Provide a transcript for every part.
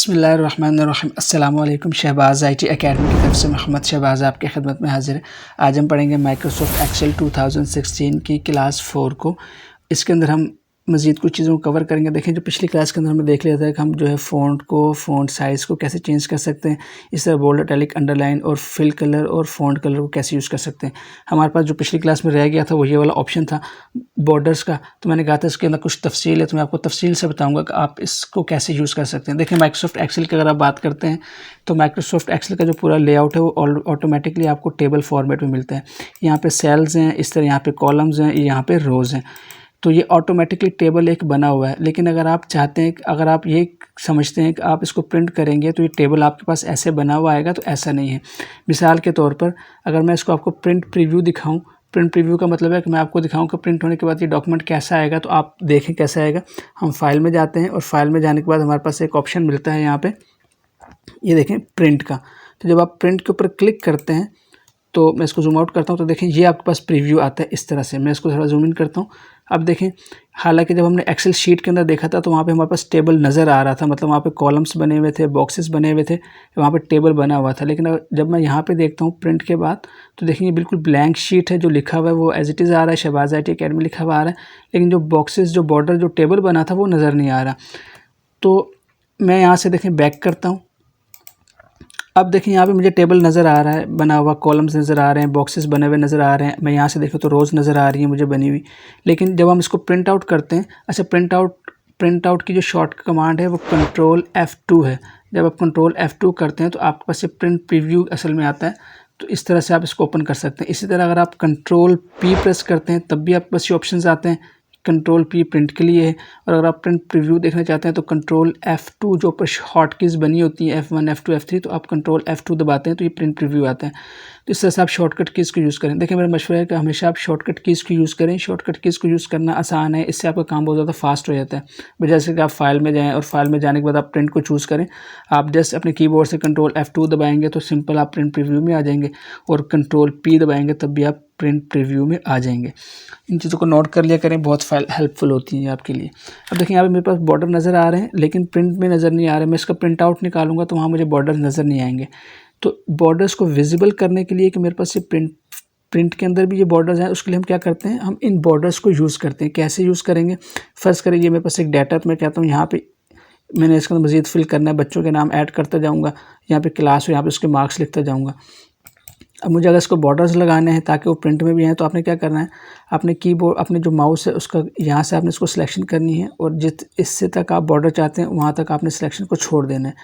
बिस्मिल्लाहिर्रहमानिर्रहीम। अस्सलाम वालेकुम। शहबाज़ IT एकेडमी की तरफ से मोहम्मद शहबाज़ आपके खिदमत में हाज़िर है। आज हम पढ़ेंगे माइक्रोसॉफ्ट एक्सेल 2016 की क्लास 4 को। इसके अंदर हम मज़ीद कुछ चीज़ों को कवर करेंगे। देखें, जो पिछली क्लास के अंदर हमने देख लिया था कि हम जो है फ़ॉन्ट साइज़ को कैसे चेंज कर सकते हैं, इस तरह बोल्ड, इटैलिक, अंडरलाइन और फिल कलर और फ़ॉन्ट कलर को कैसे यूज़ कर सकते हैं। हमारे पास जो पिछली क्लास में रह गया था वो ये वाला ऑप्शन था बॉर्डर्स का। तो मैंने कहा था इसके अंदर कुछ तफसील है, तो मैं आपको तफसील से बताऊंगा कि आप इसको कैसे यूज़ कर सकते हैं। देखिए, माइक्रोसॉफ्ट एक्सेल की अगर आप बात करते हैं तो माइक्रोसॉफ्ट एक्सेल का जो पूरा लेआउट है वो ऑटोमेटिकली आपको टेबल फॉर्मेट में मिलता है। यहाँ पे सेल्स हैं, इस तरह यहाँ पे कॉलम्स हैं, यहाँ पे रोज़ हैं। तो ये ऑटोमेटिकली टेबल एक बना हुआ है। लेकिन अगर आप चाहते हैं, अगर आप ये समझते हैं कि आप इसको प्रिंट करेंगे तो ये टेबल आपके पास ऐसे बना हुआ आएगा, तो ऐसा नहीं है। मिसाल के तौर पर अगर मैं इसको आपको प्रिंट प्रीव्यू दिखाऊं, प्रिंट प्रीव्यू का मतलब है कि मैं आपको दिखाऊं कि प्रिंट होने के बाद ये डॉक्यूमेंट कैसा आएगा, तो आप देखें कैसा आएगा। हम फाइल में जाते हैं और फाइल में जाने के बाद हमारे पास एक ऑप्शन मिलता है यहाँ पे, ये देखें प्रिंट का। तो जब आप प्रिंट के ऊपर क्लिक करते हैं तो मैं इसको जूम आउट करता हूँ तो देखें ये आपके पास प्रीव्यू आता है इस तरह से। मैं इसको थोड़ा जूम इन करता हूँ। अब देखें, हालांकि जब हमने एक्सेल शीट के अंदर देखा था तो वहाँ पे हमारे पास टेबल नज़र आ रहा था, मतलब वहाँ पे कॉलम्स बने हुए थे, बॉक्सेस बने हुए थे, वहाँ पे टेबल बना हुआ था। लेकिन जब मैं यहाँ पे देखता हूँ प्रिंट के बाद तो देखें ये बिल्कुल ब्लैंक शीट है। जो लिखा हुआ है वो एज इट इज़ आ रहा है, शहबाज़ IT एकेडमी लिखा हुआ आ रहा है, लेकिन जो बॉक्सेस, जो बॉर्डर, जो टेबल बना था वो नज़र नहीं आ रहा। तो मैं यहाँ से देखें बैक करता हूँ। अब देखें यहाँ पे मुझे टेबल नज़र आ रहा है बना हुआ, कॉलम्स नज़र आ रहे हैं, बॉक्सेस बने हुए नज़र आ रहे हैं। मैं यहाँ से देखूँ तो रोज़ नज़र आ रही है मुझे बनी हुई। लेकिन जब हम इसको प्रिंट आउट करते हैं, अच्छा प्रिंट आउट की जो शॉर्ट कमांड है वो कंट्रोल F2 है। जब आप कंट्रोल F2 करते हैं तो आपके पास ये प्रिंट प्रीव्यू असल में आता है। तो इस तरह से आप इसको ओपन कर सकते हैं। इसी तरह अगर आप कंट्रोल P प्रेस करते हैं तब भी आपके पास ये ऑप्शन आते हैं। कंट्रोल P प्रिंट के लिए है, और अगर आप प्रिंट प्रीव्यू देखना चाहते हैं तो कंट्रोल F2 जो ऊपर हॉट कीज़ बनी होती हैं F1, F2, F3, तो आप कंट्रोल F2 दबाते हैं तो ये प्रिंट प्रीव्यू आता है। तो इस तरह से आप शॉर्टकट कीज़ को यूज़ करें। देखिए, मेरा मशवरा है कि हमेशा आप शॉर्टकट कीज़ को यूज़ करें। शॉर्टकट कीज़ को यूज़ करना आसान है, इससे आपका काम बहुत ज़्यादा फास्ट हो जाता है। बजाय से कि आप फाइल में जाएँ और फाइल में जाने के बाद आप प्रिंट को चूज़ करें, आप जस्ट अपने कीबोर्ड से कंट्रोल F2 दबाएंगे तो सिंपल आप प्रिंट प्रीव्यू में आ जाएंगे, और कंट्रोल P दबाएंगे तब भी आप प्रिंट प्रीव्यू में आ जाएंगे। इन चीज़ों को नोट कर लिया करें, बहुत हेल्पफुल होती हैं आपके लिए। अब देखिए, यहाँ पे मेरे पास बॉर्डर नज़र आ रहे हैं लेकिन प्रिंट में नज़र नहीं आ रहे। मैं इसका प्रिंट आउट निकालूंगा तो वहाँ मुझे बॉर्डर नज़र नहीं आएंगे। तो बॉर्डर्स को विजिबल करने के लिए कि मेरे पास ये प्रिंट के अंदर भी ये बॉर्डर्स हैं, उसके लिए हम क्या करते हैं, हम इन बॉर्डर्स को यूज़ करते हैं। कैसे यूज़ करेंगे, फ़र्ज़ करें ये मेरे पास एक डाटा, तो मैं कहता हूँ यहाँ पे मैंने इसके अंदर मज़ीद फिल करना है, बच्चों के नाम ऐड करता जाऊँगा, यहाँ पे क्लास हो, यहाँ पे उसके मार्क्स लिखता जाऊँगा। अब मुझे अगर इसको बॉर्डर्स लगाने हैं ताकि वो प्रिंट में भी आए, तो आपने क्या करना है, अपने कीबोर्ड, अपने जो माउस है उसका यहाँ से आपने इसको सिलेक्शन करनी है, और जिस इससे तक आप बॉर्डर चाहते हैं वहाँ तक आपने सिलेक्शन को छोड़ देना है।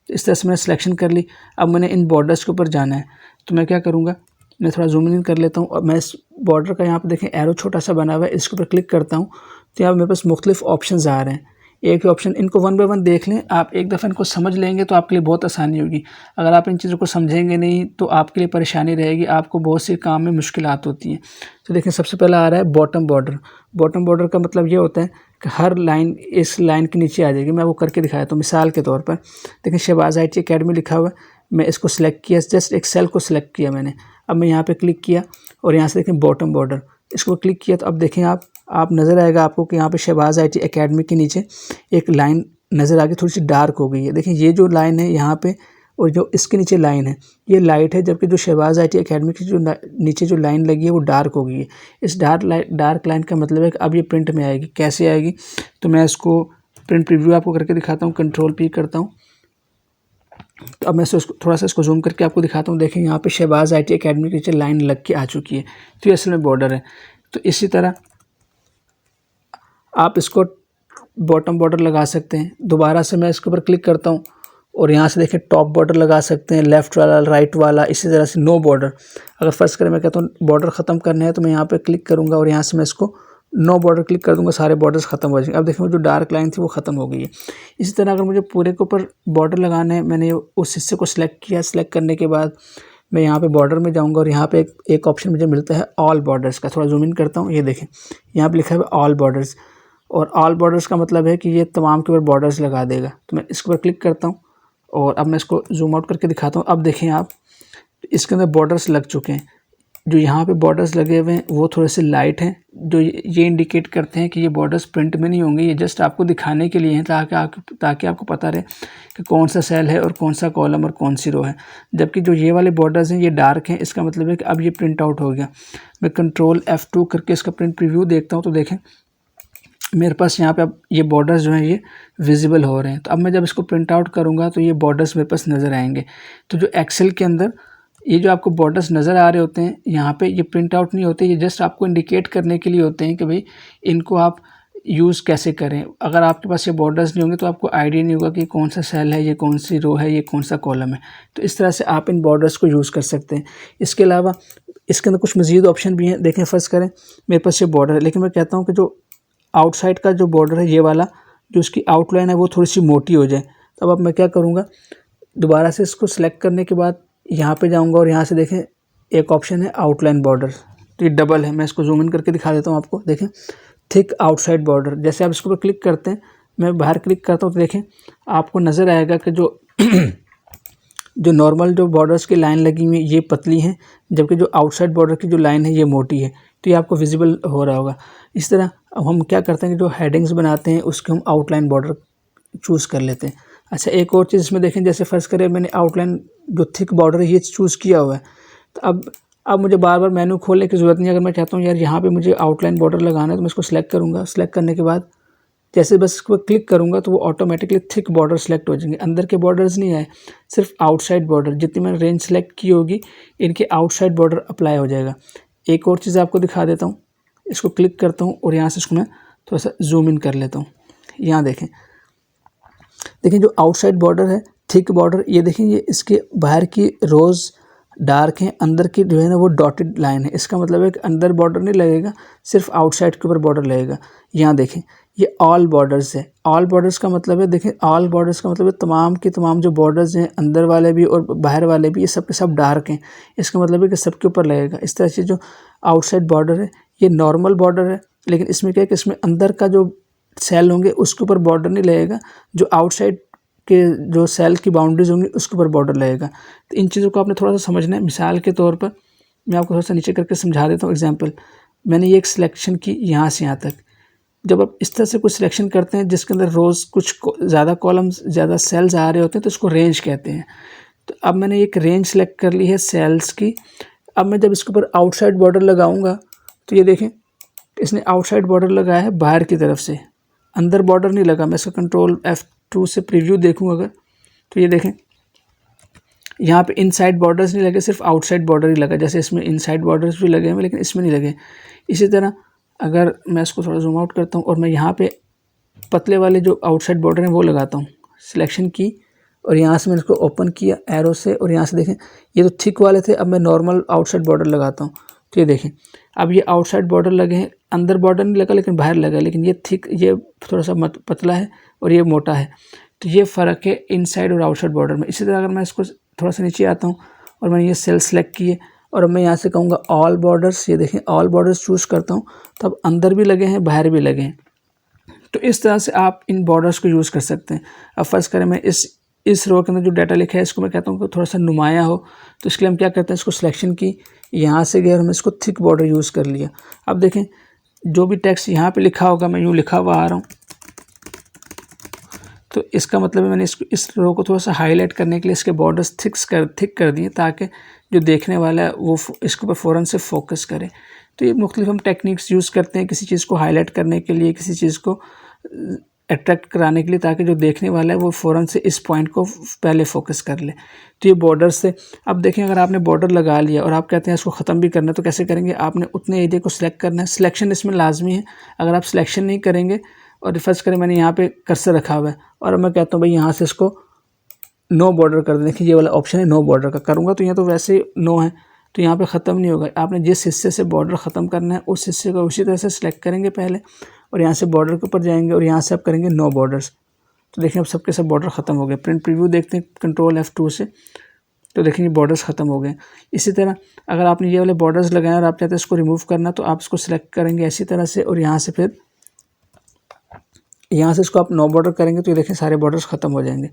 तो इस तरह से मैंने सिलेक्शन कर ली। अब मैंने इन बॉर्डर्स के ऊपर जाना है, तो मैं क्या करूँगा, मैं थोड़ा जूम इन कर लेता हूँ और मैं इस बॉर्डर का यहाँ पर देखें एरो छोटा सा बना हुआ है, इसके ऊपर क्लिक करता हूँ तो यहाँ पर मेरे पास मुख्तलिफ ऑप्शन आ रहे हैं। एक ऑप्शन, इनको वन बाय वन देख लें आप, एक दफ़ा इनको समझ लेंगे तो आपके लिए बहुत आसानी होगी। अगर आप इन चीज़ों को समझेंगे नहीं तो आपके लिए परेशानी रहेगी, आपको बहुत से काम में मुश्किलात होती हैं। तो देखें, सबसे पहला आ रहा है बॉटम बॉर्डर। बॉटम बॉर्डर का मतलब ये होता है कि हर लाइन इस लाइन के नीचे आ जाएगी। मैं आपको करके दिखाया तो मिसाल के तौर पर देखें, शहबाज़ IT एकेडमी लिखा हुआ है, मैं इसको सिलेक्ट किया, जस्ट एक सेल को सिलेक्ट किया मैंने। अब मैं यहाँ पर क्लिक किया और यहाँ से देखें बॉटम बॉर्डर, इसको क्लिक किया तो अब देखें आप नज़र आएगा आपको कि यहाँ पे शहबाज़ IT एकेडमी के नीचे एक लाइन नज़र आ गई, थोड़ी सी डार्क हो गई है। देखिए, ये जो लाइन है यहाँ पे और जो इसके नीचे लाइन है ये लाइट है, जबकि जो शहबाज़ IT एकेडमी की जो नीचे जो लाइन लगी है वो डार्क हो गई है। इस डार्क लाइन का मतलब है कि अब ये प्रिंट में आएगी। कैसे आएगी, तो मैं इसको प्रिंट प्रीव्यू आपको करके दिखाता हूँ, कंट्रोल P करता हूँ। तो अब मैं थोड़ा सा इसको जूम करके आपको दिखाता हूँ। देखें, यहाँ पे शहबाज़ IT एकेडमी के नीचे लाइन लग के आ चुकी है, तो ये असल में बॉर्डर है। तो इसी तरह आप इसको बॉटम बॉर्डर लगा सकते हैं। दोबारा से मैं इसके ऊपर क्लिक करता हूँ और यहाँ से देखें टॉप बॉर्डर लगा सकते हैं, लेफ़्ट वाला, राइट वाला, इसी तरह से नो बॉर्डर। अगर फ़र्ज़ करें मैं कहता हूँ बॉर्डर ख़त्म करने हैं तो मैं यहाँ पे क्लिक करूँगा और यहाँ से मैं इसको नो बॉर्डर क्लिक कर दूँगा, सारे बॉर्डर्स ख़त्म हो जाएंगे। अब देखें, जो डार्क लाइन थी वो ख़त्म हो गई है। इसी तरह अगर मुझे पूरे के ऊपर बॉर्डर लगाना है, मैंने उस हिस्से को सिलेक्ट किया, सिलेक्ट करने के बाद मैं यहाँ पे बॉर्डर में जाऊँगा और यहाँ पे एक ऑप्शन मुझे मिलता है ऑल बॉर्डर्स का। थोड़ा जूम इन करता हूँ, ये देखें यहाँ पे लिखा है ऑल बॉर्डर्स, और ऑल बॉर्डर्स का मतलब है कि ये तमाम के ऊपर बॉर्डर्स लगा देगा। तो मैं इसके ऊपर क्लिक करता हूँ और अब मैं इसको जूम आउट करके दिखाता हूँ। अब देखें आप, इसके अंदर बॉर्डर्स लग चुके हैं। जो यहाँ पे बॉर्डर्स लगे हुए हैं वो थोड़े से लाइट हैं, जो ये इंडिकेट करते हैं कि ये बॉर्डर्स प्रिंट में नहीं होंगे, ये जस्ट आपको दिखाने के लिए हैं ताकि आपको पता रहे कि कौन सा सेल है और कौन सा कॉलम और कौन सी रो है। जबकि जो ये वाले बॉर्डर्स हैं ये डार्क हैं, इसका मतलब है कि अब ये प्रिंट आउट हो गया। मैं कंट्रोल F2 करके इसका प्रिंट प्रीव्यू देखता हूँ तो देखें मेरे पास यहाँ पे अब ये बॉर्डर्स जो हैं ये विजिबल हो रहे हैं। तो अब मैं जब इसको प्रिंट आउट करूँगा तो ये बॉर्डर्स मेरे पास नज़र आएंगे। तो जो एक्सेल के अंदर ये जो आपको बॉर्डर्स नज़र आ रहे होते हैं यहाँ पे, ये प्रिंट आउट नहीं होते, ये जस्ट आपको इंडिकेट करने के लिए होते हैं कि भाई इनको आप यूज़ कैसे करें। अगर आपके पास ये बॉर्डर्स नहीं होंगे तो आपको आइडिया नहीं होगा कि कौन सा सेल है, ये कौन सी रो है, ये कौन सा कॉलम है। तो इस तरह से आप इन बॉर्डर्स को यूज़ कर सकते हैं। इसके अलावा इसके अंदर कुछ मज़ीद ऑप्शन भी हैं। देखें फ़र्ज़ करें मेरे पास ये बॉर्डर है, लेकिन मैं कहता हूँ कि जो आउटसाइड का जो बॉर्डर है ये वाला, जो उसकी आउटलाइन है वो थोड़ी सी मोटी हो जाए। तो अब मैं क्या करूँगा, दोबारा से इसको सिलेक्ट करने के बाद यहाँ पे जाऊँगा और यहाँ से देखें एक ऑप्शन है आउटलाइन बॉर्डर, तो ये डबल है। मैं इसको जूम इन करके दिखा देता हूँ आपको। देखें थिक आउटसाइड बॉर्डर, जैसे आप इसको क्लिक करते हैं, मैं बाहर क्लिक करता हूँ तो देखें आपको नज़र आएगा कि जो जो नॉर्मल जो बॉर्डर्स की लाइन लगी हुई ये पतली हैं, जबकि जो आउटसाइड बॉर्डर की जो लाइन है ये मोटी है। तो ये आपको विजिबल हो रहा होगा। इस तरह अब हम क्या करते हैं कि जो हेडिंग्स बनाते हैं उसके हम आउटलाइन बॉर्डर चूज़ कर लेते हैं। अच्छा, एक और चीज़ इसमें देखें, जैसे फ़र्ज़ करें मैंने आउटलाइन जो थिक बॉर्डर है ये चूज़ किया हुआ है, तो अब मुझे बार बार मेनू खोलने की ज़रूरत नहीं है। अगर मैं चाहता हूँ यार यहाँ पे मुझे आउटलाइन बॉर्डर लगाना है तो मैं इसको सिलेक्ट करूँगा। सिलेक्ट करने के बाद जैसे बस इसको क्लिक करूँगा तो वो ऑटोमेटिकली थिक बॉर्डर सेलेक्ट हो जाएंगे। अंदर के बॉर्डर्स नहीं आए, सिर्फ आउटसाइड बॉर्डर, जितनी मैंने रेंज सेलेक्ट की होगी इनके आउटसाइड बॉर्डर अप्लाई हो जाएगा। एक और चीज़ आपको दिखा देता हूँ, इसको क्लिक करता हूँ और यहाँ से इसको मैं थोड़ा सा जूम इन कर लेता हूँ। यहाँ देखें जो आउटसाइड बॉर्डर है थिक बॉर्डर, ये देखें ये इसके बाहर की रोज़ डार्क हैं, अंदर की जो है ना वो डॉटेड लाइन है। इसका मतलब है कि अंदर बॉर्डर नहीं लगेगा, सिर्फ आउटसाइड के ऊपर बॉर्डर लगेगा। यहाँ देखें ये ऑल बॉर्डर्स है। ऑल बॉर्डर्स का मतलब है, देखें ऑल बॉर्डर्स का मतलब है तमाम के तमाम जो बॉर्डर्स हैं अंदर वाले भी और बाहर वाले भी, ये सब के सब डार्क हैं। इसका मतलब है कि सबके ऊपर लगेगा। इस तरह से जो आउटसाइड बॉर्डर है ये नॉर्मल बॉर्डर है, लेकिन इसमें क्या है कि इसमें अंदर का जो सेल होंगे उसके ऊपर बॉर्डर नहीं लगेगा, जो आउटसाइड के जो सेल की बाउंड्रीज होंगी उसके ऊपर बॉर्डर लगेगा। तो इन चीज़ों को आपने थोड़ा सा समझना है। मिसाल के तौर पर मैं आपको थोड़ा सा नीचे करके समझा देता हूँ। एग्जांपल, मैंने ये एक सिलेक्शन की यहाँ से यहाँ तक। जब आप इस तरह से कुछ सिलेक्शन करते हैं जिसके अंदर रोज़ कुछ ज़्यादा कॉलम्स ज़्यादा सेल्स आ रहे होते हैं तो इसको रेंज कहते हैं। तो अब मैंने एक रेंज सेलेक्ट कर ली है सेल्स की। अब मैं जब इसके ऊपर आउटसाइड बॉर्डर लगाऊंगा तो ये देखें इसने आउटसाइड बॉर्डर लगाया है बाहर की तरफ से, अंदर बॉर्डर नहीं लगा। मैं इसका कंट्रोल F2 से प्रीव्यू देखूँ अगर, तो ये देखें यहाँ पे इनसाइड बॉर्डर्स नहीं लगे, सिर्फ आउटसाइड बॉर्डर ही लगा। जैसे इसमें इनसाइड बॉर्डर्स भी लगे हैं लेकिन इसमें नहीं लगे। इसी तरह अगर मैं इसको थोड़ा जूम आउट करता हूँ और मैं यहाँ पे पतले वाले जो आउटसाइड बॉर्डर हैं वो लगाता हूँ, सिलेक्शन की और यहाँ से मैंने इसको ओपन किया एरो से और यहाँ से देखें ये तो थिक वाले थे, अब मैं नॉर्मल आउटसाइड बॉर्डर लगाता हूँ। तो ये देखें अब ये आउटसाइड बॉर्डर लगे हैं, अंदर बॉर्डर नहीं लगा लेकिन बाहर लगा, लेकिन ये थिक, ये थोड़ा सा पतला है और ये मोटा है। तो ये फ़र्क है इनसाइड और आउटसाइड बॉर्डर में। इसी तरह अगर मैं इसको थोड़ा सा नीचे आता हूँ और मैंने ये सेल सेलेक्ट किए और अब मैं यहाँ से कहूँगा ऑल बॉर्डर्स, ये देखें ऑल बॉर्डर्स चूज़ करता हूँ तो अब अंदर भी लगे हैं बाहर भी लगे हैं। तो इस तरह से आप इन बॉर्डर्स को यूज़ कर सकते हैं। अब फ़र्ज़ करें मैं इस रो के अंदर जो डाटा लिखा है इसको मैं कहता हूँ कि थोड़ा सा नुमाया हो, तो इसके लिए हम क्या करते हैं, इसको सिलेक्शन की, यहाँ से गए और हमने इसको थिक बॉर्डर यूज़ कर लिया। अब देखें जो भी टेक्स्ट यहाँ पे लिखा होगा मैं यूँ लिखा हुआ आ रहा हूँ, तो इसका मतलब है मैंने इस रो को थोड़ा सा हाईलाइट करने के लिए इसके बॉर्डर्स थिक कर दिए ताकि जो देखने वाला है वो इसके ऊपर फ़ौरन से फोकस करे। तो ये मुख्तलिफ हम टेक्निक्स यूज़ करते हैं किसी चीज़ को हाईलाइट करने के लिए, किसी चीज़ को अट्रैक्ट कराने के लिए, ताकि जो देखने वाला है वो फ़ौरन से इस पॉइंट को पहले फोकस कर ले। तो ये बॉर्डर से अब देखें अगर आपने बॉर्डर लगा लिया और आप कहते हैं इसको ख़त्म भी करना है तो कैसे करेंगे, आपने उतने एरिया को सिलेक्ट करना है। सिलेक्शन इसमें लाजमी है। अगर आप सिलेक्शन नहीं करेंगे और फर्स्ट करें मैंने यहाँ पे कर्सर रखा हुआ है और मैं कहता हूँ भाई यहाँ से इसको नो बॉर्डर कर दें, देखिए ये वाला ऑप्शन है नो बॉर्डर का, करूँगा तो यहाँ तो वैसे नो है तो यहाँ पे ख़त्म नहीं होगा। आपने जिस हिस्से से बॉर्डर ख़त्म करना है उस हिस्से को उसी तरह से सिलेक्ट करेंगे पहले और यहाँ से बॉर्डर के ऊपर जाएंगे और यहाँ से आप करेंगे नो बॉर्डर्स। तो देखिए अब सबके सब बॉर्डर ख़त्म हो गए। प्रिंट प्रीव्यू देखते हैं कंट्रोल F2 से, तो देखेंगे बॉर्डर्स ख़त्म हो गए। इसी तरह अगर आपने ये वाले बॉर्डर्स लगाए और आप चाहते हैं इसको रिमूव करना तो आप इसको सिलेक्ट करेंगे ऐसी तरह से और यहाँ से फिर यहाँ से इसको आप नो बॉर्डर करेंगे तो ये देखें सारे बॉर्डर्स ख़त्म हो जाएंगे।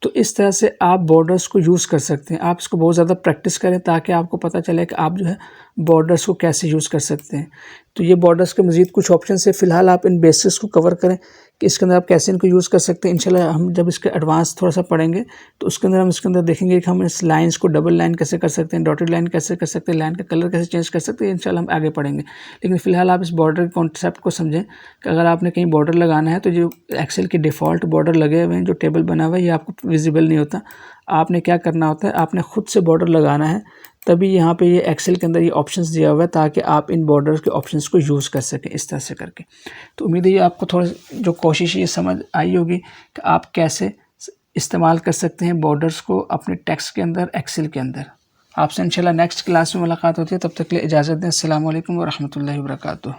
तो इस तरह से आप बॉर्डर्स को यूज़ कर सकते हैं। आप इसको बहुत ज़्यादा प्रैक्टिस करें ताकि आपको पता चले कि आप जो है बॉर्डर्स को कैसे यूज़ कर सकते हैं। तो ये बॉर्डर्स के मज़ीद कुछ ऑप्शन है, फ़िलहाल आप इन बेसिक्स को कवर करें कि इसके अंदर आप कैसे इनको यूज़ कर सकते हैं। इंशाल्लाह हम जब इसका एडवांस थोड़ा सा पढ़ेंगे तो उसके अंदर हम इसके अंदर देखेंगे कि हम इस लाइन्स को डबल लाइन कैसे कर सकते हैं, डॉटेड लाइन कैसे कर सकते हैं, लाइन का कलर कैसे चेंज कर सकते हैं, इंशाल्लाह हम आगे पढ़ेंगे। लेकिन फ़िलहाल आप इस बॉर्डर कॉन्सेप्ट को समझें कि अगर आपने कहीं बॉर्डर लगाना है तो जो एक्सेल के डिफ़ॉल्ट बॉर्डर लगे हुए हैं, जो टेबल बना हुआ है, ये आपको विजिबल नहीं होता। आपने क्या करना होता है, आपने खुद से बॉर्डर लगाना है, तभी यहाँ पे ये एक्सेल के अंदर ये ऑप्शंस दिया हुआ है ताकि आप इन बॉर्डर्स के ऑप्शंस को यूज़ कर सकें इस तरह से करके। तो उम्मीद है ये आपको थोड़ा जो कोशिश ये समझ आई होगी कि आप कैसे इस्तेमाल कर सकते हैं बॉर्डर्स को अपने टेक्स्ट के अंदर, एक्सेल के अंदर। आपसे इंशाल्लाह नेक्स्ट क्लास में मुलाकात होती है, तब तक के लिए इजाज़त दें। अस्सलाम वालेकुम व रहमतुल्लाहि व बरकातुहू।